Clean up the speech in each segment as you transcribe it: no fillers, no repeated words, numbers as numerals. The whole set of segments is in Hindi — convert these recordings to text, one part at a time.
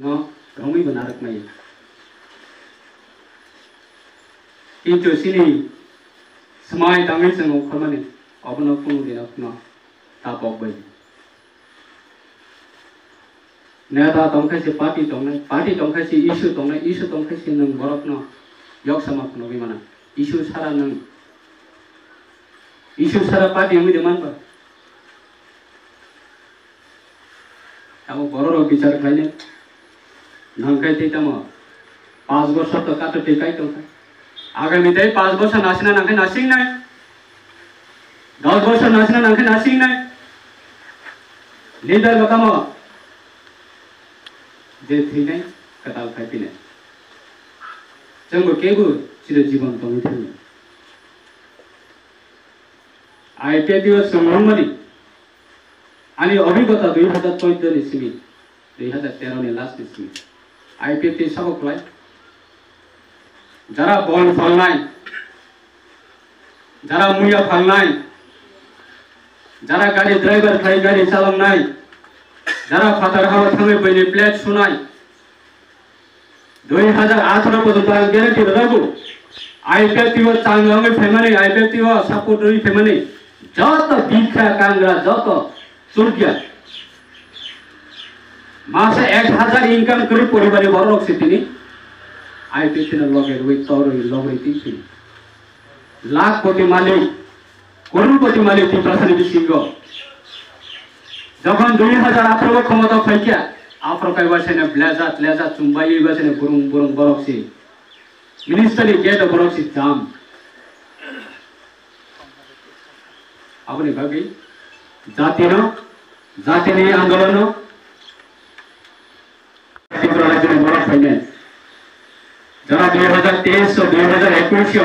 no rongui benarak mai kintu sini semai tangi sengo khamani abno pung dina puna ta pok bai neta tongkai si party tongkai si issue tongkai si nang borok no yok sama kuno gimana issue sara party yang deman ba aku borok bicara kayaknya nangkai tita mo 5 বছর তো কাটো টিকাই তো আগামীতে 5 বছর নাসিনা নাংkai নাসিং নাই 10 বছর নাসিনা নাংkai নাসিং নাই leader batamo जे थैनाय कताल खाइपिनाय जोंबो केबो चिर जीवन दंनि थैयो आईपीए दिवस समरमनि आनी अभिज्ञता 2014 नि सिमि 2013 नि लास्ट सिमि आईपीए ति सबकलाय जरा बन फालनाय जरा मुया फालनाय जरा गाड़ी ड्राइवर खाइ गाड़ी चालावनाय जरा फातार हावा थांगे बैनि प्लेट सुनाय 2018 पर्यंत आं ग्यारेंटी रगु आईपीएल टिव चांगलाङै फेमानि आईपीएल टिव सापोर्टरि फेमानि जत बिखा कांग्रा जत सुरगिया मासे 1000 इनकाम करि परिबारे बरक सितिनि आईपीएल टिन लगे रुइ तरै लगे तिथि लाखपति मालिक करोड़पति मालिक ती प्रसाद सिंह जखन 2018 क्षमता फैकिया आफ्रकाय बासेने ब्लेजा चुम्बाई बासेने बुरुं बरकसि मिनिस्टरनि गेट बरकसि जाम आबनि बागै जातिनि आन्दोलन तीव्र राज्यनि बरक फैने जरा 2023 और 2021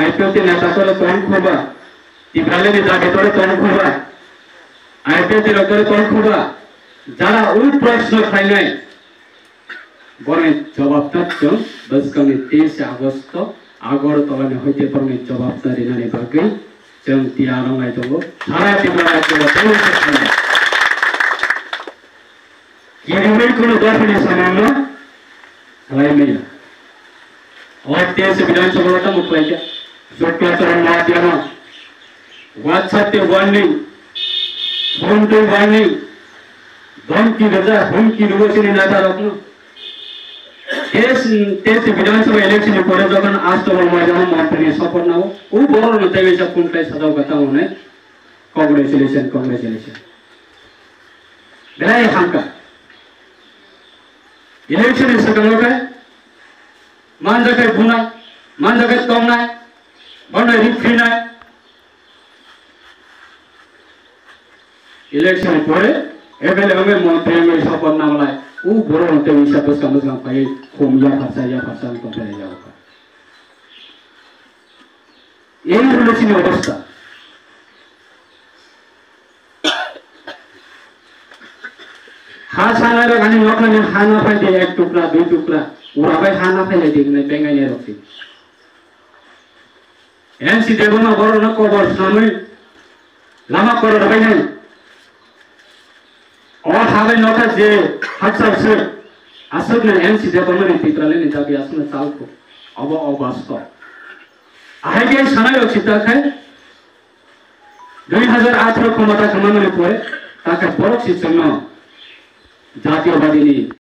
आईपीएल ती नेता तोरे तोन खोबा तीव्रले जागे तोरे तोन खोबा आईपीएल ती तोरे तोन खोबा जरा उन प्रश्न खाइनाय बने जवाब तक बस कमी 23 আগস্ট আগরতলানে হইতে পারনে জবাবদারি নানি বাগै जों तियारंगाय दङ सारा तीव्र राज्य तोन किरिमै कुनो दर्शनी सामान्य लाइमै और देश विधानसभा का मुख्य शुक्लाचरण माध्यम व्हाट्सएप वार्निंग फोन पे वार्निंग धमकी रजा हुमकी रुवसिनी नाता रखनु देश विधानसभा इलेक्शन परे जखन आस्तोल मैदान मन्त्री सपोर्ट न हो उ बरो न तेवेसा कुनलाई सजाव गता हुने कांग्रेचुलेसन बेलाय हांका इलेक्शन सकलकै मानजकै बुनाय मानजकै तमनाय बन्द रिफ्रिनाय इलेक्शन परे एबेले हमें मंत्री में सपोर्ट नामलाय उ बरो नते हिसाब बस कम पाई खोमिया फरसा को परे जाओ এই হলো অবস্থা हासानार गानि नखने हाना फाइदे एक टुकड़ा दुई टुकड़ा उराबाय हाना फाइले दिगने बेंगाइने रखि एनसी देबना बरो न कवर सामै लामा कर रबाय नै और हावे नखा जे हातसाब से आसबने एनसी देबना तित्रले नि जाबि आसने चालको अब अवस्था आइगे सानाय छिताखाय 2018 क्षमता खमानले परे ताका बरक सिचन जातीयवादी